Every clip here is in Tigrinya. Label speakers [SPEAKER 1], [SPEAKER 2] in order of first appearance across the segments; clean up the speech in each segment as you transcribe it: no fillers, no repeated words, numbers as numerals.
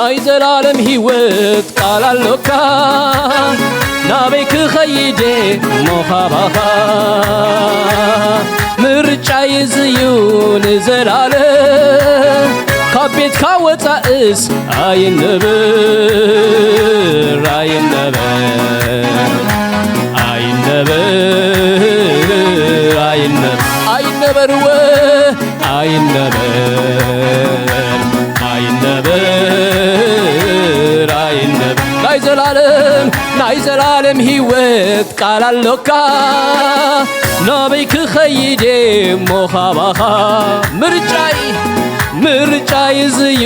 [SPEAKER 1] ናይ ዘላለም ሕይወት ቃል ኣለካ ናበይ ክኸይደ ሞኻባኻ ምርጫይ ዝዩ ንዘላለም ካብ ቤትካ ወፃእስ ኣይነብር ናይ ዘላለም ሕይወት ቃል ኣለካ ናበይ ክኸይደ ሞኻባኻ ምርጫይ ዝዩ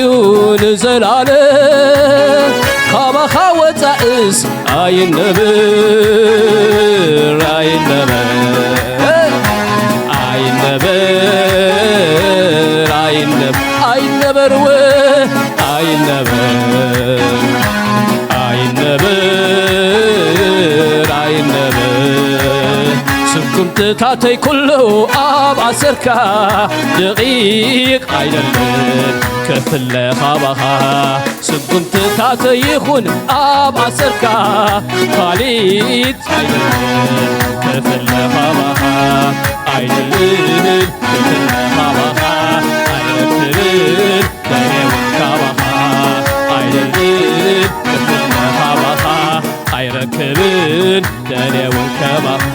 [SPEAKER 1] ንዘላለም ካባኻ ወፃእስ ስኩምትታተይ ኩሉ ኣብ ኣሰርካ ደቂቕ ኣይደለን ከፍለኻ ባኻ ስኩምትታተይ ይኹን ኣብ ኣሰርካ ካሊት ኣይደለን ከፍለኻ ባኻ ኣይደለን ከፍለኻ ባኻ ኣይረክብን ደሬውካ ባኻ ኣይደለን ከፍለኻ ባኻ ኣይረክብን ደሬውካ ባኻ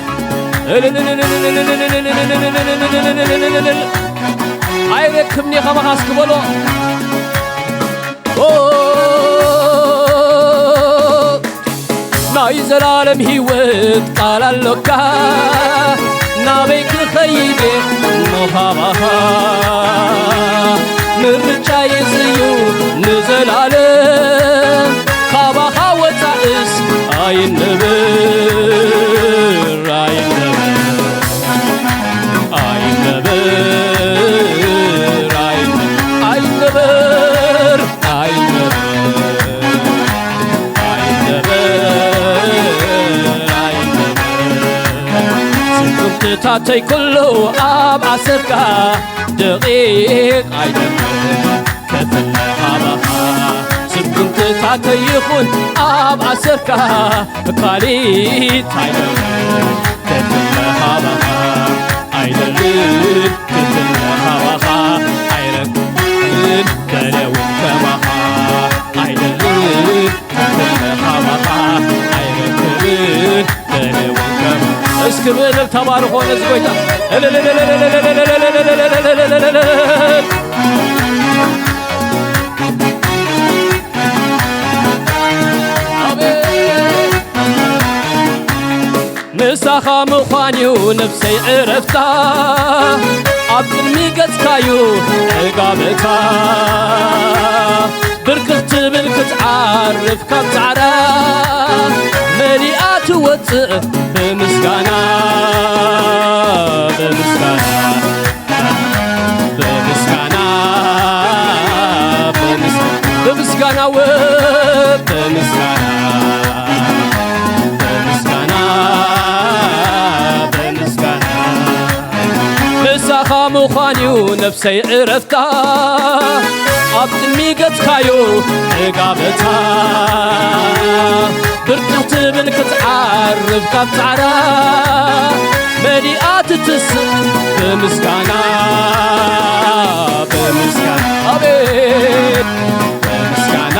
[SPEAKER 1] ኣይረክብኒ ኸባኻስ ክበሎ ናይ ዘላለም ሕይወት ቃል ኣለካ ናበይ ክኸይደ ሞኻባኻ ምርጫይ ዝዩ ንዘላለም ካባኻ ወፃእስ ኣይነብር ስኩምትታተይ ኩሉ ኣብ ኣሰርካ ደቂቕ ኣይደለን ከፍለኻ ባኻ ስኩምትታተይ ይኹን ኣብ ኣሰርካ ካሊት ኣይደለን ከፍለኻ ባኻ ኣይደለን ከፍለኻ ባኻ ኣይረክብን ደለውን ከማኻ ኣይደለን ከፍለኻ ባኻ ኣይረክብን ደለውን ከማኻ እስኪ ብእልል ተባርኾ ነዚ ጎይታ ንሳኻ ምዃንዩ ነፍሰይ ዕረፍታ ኣብ ቅድሚ ገጽካዩ ዕጋበታ ብርክኽ ትብል ክትዓርፍ ካብ ጻዕዳ መሊኣ ትወፅእ ብምስጋና ንሳኻ ምዃንዩ ነፍሰይ ዕረፍታ ኣብ ቅድሚ ገጽካዩ ዕጋበታ ብርክኽ ትብል ክትዓርፍ ካብ ጻዕዳ መሊኣ ትትስእ ብምስጋና ኣቤት በምስጋና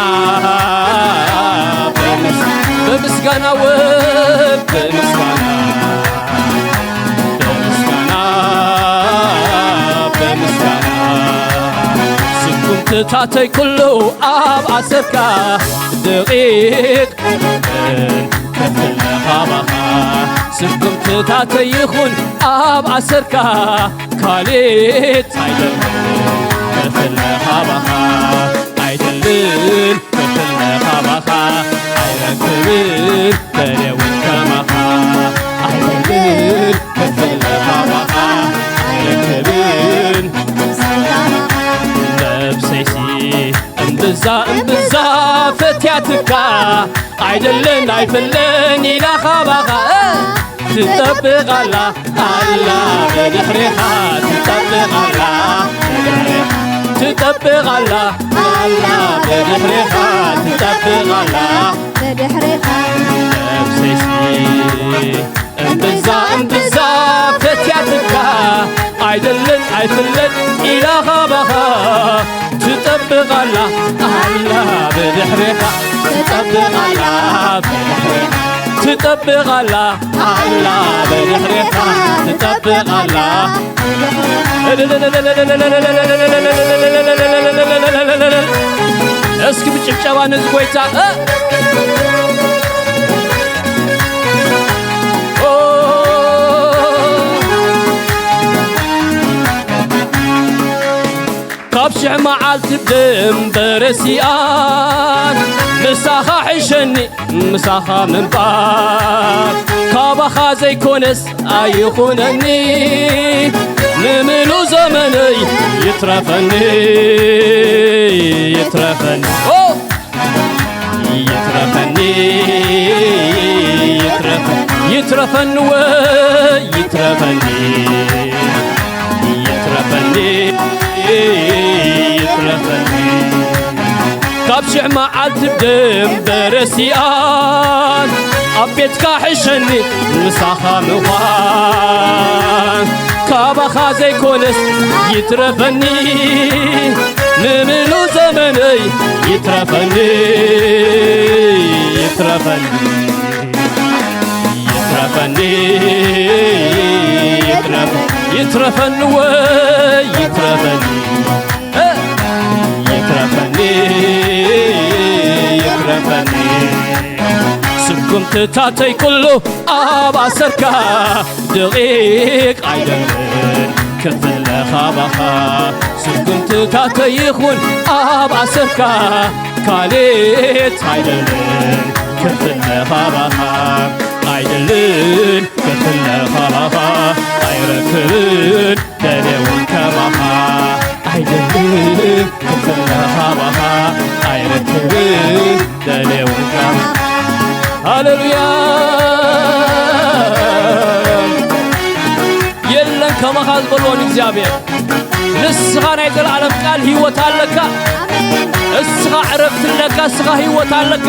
[SPEAKER 1] ስኩምትታተይ ኩሉ ኣብ ኣሰርካ ደቂቕ ከፍለኻ ባኻ ስኩምትታተይ ይኹን ኣብ ኣሰርካ ካሊት ኣይደለን ከፍለኻ ባኻ ኣይደለን ከፍለኻ ባኻ ኣይረክብን ደለውን ከማኻ ኣይደለን ከፍለኻ ባኻ ኣይረክብን ነፍሰይሲ እምብዛ ፈትያትካ አይደለን አይፈለን ኢላኻ ባኻ ትጠብቃላ አላ በድሕሪኻ ትጠብቃላ تطبقالا ألا بدحريخا تطبقالا
[SPEAKER 2] بدحريخا
[SPEAKER 1] نفسي انبزا فتياتك عيدلن إلى غابها تطبقالا ألا بدحريخا تطبقالا تطبقالا ألا بدحريخا تطبقالا እስኪ ብጭብጨባ ነዝ ጎይታ ካብ ሽዕ መዓልቲ ብድንበረሲኣን ምሳኻ ሕሸኒ ምሳኻ ምንባር ካባኻ ዘይኮነስ ኣይኹነኒ ንምሉ ዘመነይ ይትረፈኒ ይትረፈኒ ይትረፈኒ ይትረፈኒ ወይ ይትረፈኒ ይትረፈኒ ይትረፈኒ ካብ ሽዕ መዓልቲ ብድንበረሲኣን ኣብ ቤትካ ሕሸኒ ምሳኻ ምዃን ካባኻ ዘይኮነስ ይትረፈኒ ንምሉ ዘመነይ ይትረፈኒ ይትረፈኒ ይትረፈኒ ይትረፈኒ ወይ ይትረፈኒ ይትረፈኒ ይትረፈኒ ስኩም ትታተይ ኩሉ ኣብ ኣሰርካ ደቂቕ ኣይደልን ክፍለኻ ባኻ ስኩም ትታተይ ይኹን ኣብ ኣሰርካ ካሌት ኣይደልን ክፍለኻ ባኻ ኣይደልን ክፍለኻ ባኻ ኣይረክብን ደልየውን ከማኻ ኣይደልን ክፍለኻ ባኻ ኣይረክብን ደልየውን ከማኻ ሃሌሉያ የለን ከማኻ ዝበልዎን እግዚአብሔር ንስኻ ናይ ዘለዓለም ቃል ህይወት ኣለካ እስኻ ዕረፍት ኣለካ እስኻ ህይወት ኣለካ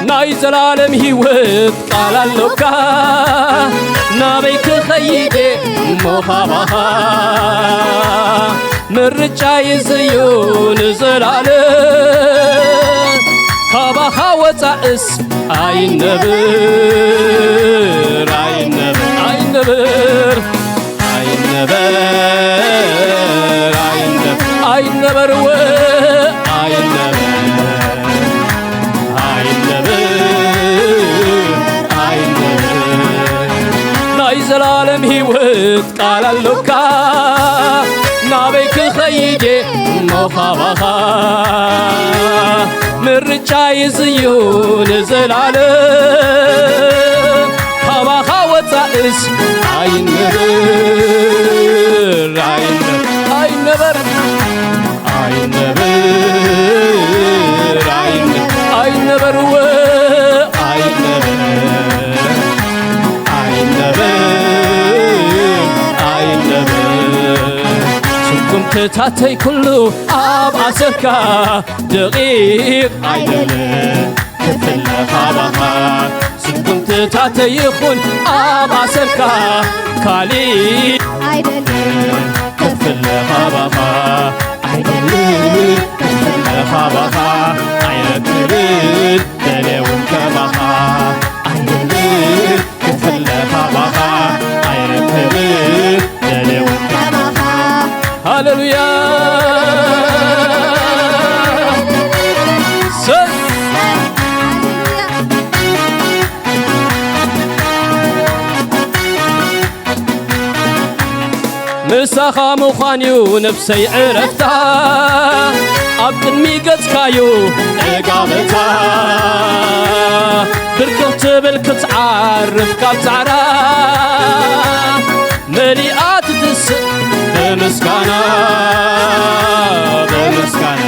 [SPEAKER 1] ናይ ዘለዓለም ህይወት ቃል ኣለካ ናበይ ክኸይድ ሞኻባኻ ምርጫይ ዝዩ ንዘላለም ካባኻ ወፃእስ ኣይነብር ኣይነብር ኣይነብር ኣይነብር ኣይነብር ወ ኣይነብር ኣይነብር ኣይነብር ናይ ዘለዓለም ህይወት ቃል ኣለካ ናበይ ክኸይድ ሞኻባኻ ምርጫይ ዝዩ ንዘላለም ካባኻ ወፃእስ ኣይነብር ኣይነብር ኣይነብር ኣይነብር ወ ኣይነብር ኣይነብር ስኩም ትታተይ ኩሉ ኣብ ኣሰርካ ደቂቕ ኣይደልን ክፍለኻ ባኻ ስኩም ትታተይ ይኹን ኣብ ኣሰርካ ካሊእ
[SPEAKER 2] ኣይደልን
[SPEAKER 1] ክፍለኻ ባኻ ኣይደልን ክፍለኻ ባኻ ኣይረክብን ደልየውን ከማኻ ኣይደልን ክፍለኻ ባኻ ኣይረክብን ደልየውን
[SPEAKER 2] ከማኻ
[SPEAKER 1] ሃሌሉያ ምሳኻ ምዃንዩ ነፍሰይ ዕረፍታ ኣብ ቅድሚ ገጽካዩ ዕጋበታ ብርክኽ ትብል ክትዓርፍ ካብ ፃዕራ መሊኣ ትትስእ ብምስጋና ብምስጋና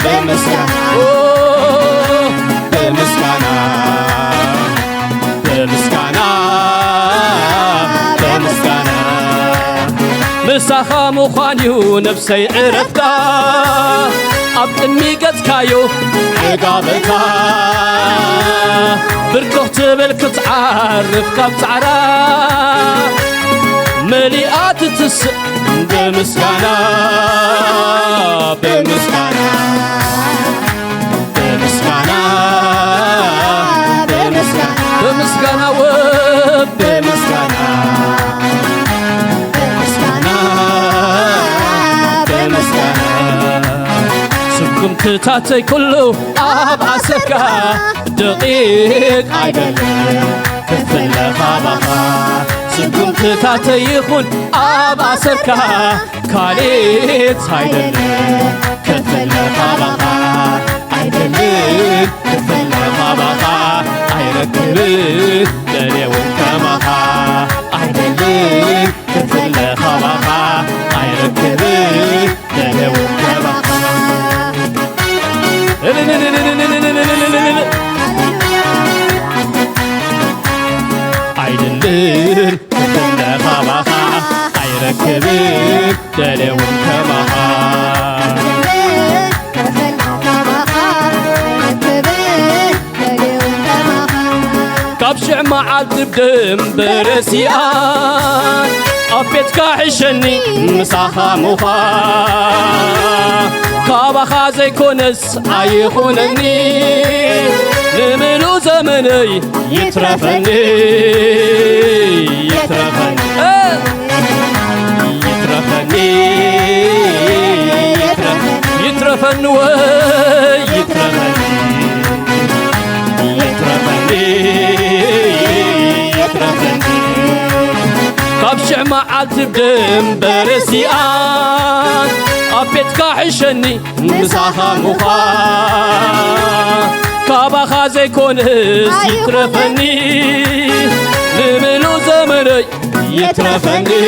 [SPEAKER 1] ብምስጋና ብምስጋና مخانيو نفسي عرفتا أبقني قد كايو عقابتا بركوه تبلك تعرف كاب تعرا مليئات تس بمسكانا بمسكانا بمسكانا بمسكانا بمسكانا وبمسكانا سكم تتاتي كله أبعسكا دقيق عيدل كفل خابخا سكم تتاتي يخون أبعسكا كاليت عيدل كفل خابخا عيدل كفل خابخا عيركب دليون كمخا عيدل كفل خابخا عيركب دليون كمخا عيدل كفل خابخا عيركب دليون كمخا كابشع معال تبدم برسيان أبيت كاحشني مساخا مخا كابخا زي كونس عيخونني نملو زمني يترفني يترفني يترفني يترفني ويترفني كابشع معال تبدم برسيان أبيت كاحشني مساخا مخا كابخا زي كونس يترفني نملو زمني يترفني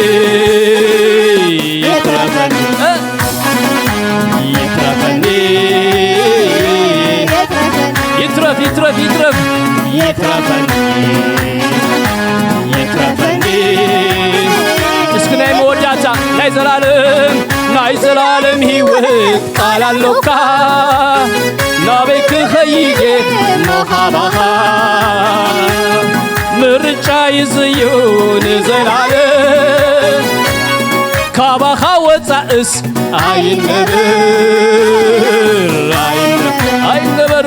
[SPEAKER 1] يترفني يترفني يترف يترف يترف يترفني يترفني اسكناي موداتا ناي زلالم هيوت قال اللوكا نابيك خيجي مخابخا مرجع يزيون زلالم كابخا وتأس عين نبر عين نبر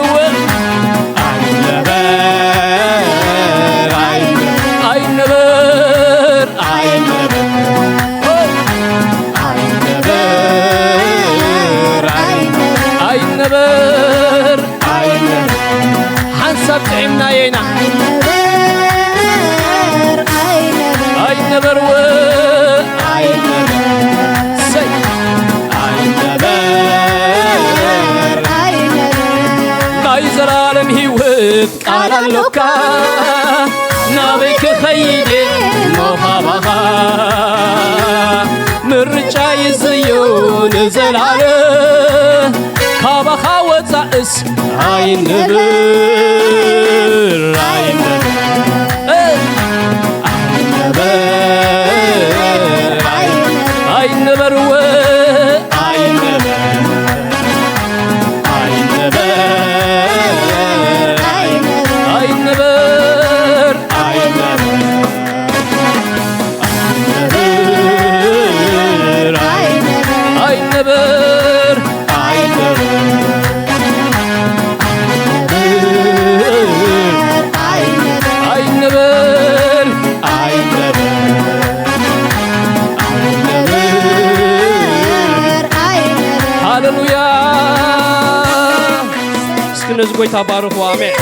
[SPEAKER 1] نبر حنسب تعمنا ينا أي نبر و أي نبر سي أي نبر نايزر عالم هيوت قال اللوكا نابيك خيدي مخابخا مرجع يزيون زلالم كابخا وتأس عين نبر عين نبر عين نبر عين نبر عين نبر عين نبر عين نبر عين نبر عين نبر عين نبر هاللويا اسكن زغوي تبارك وامين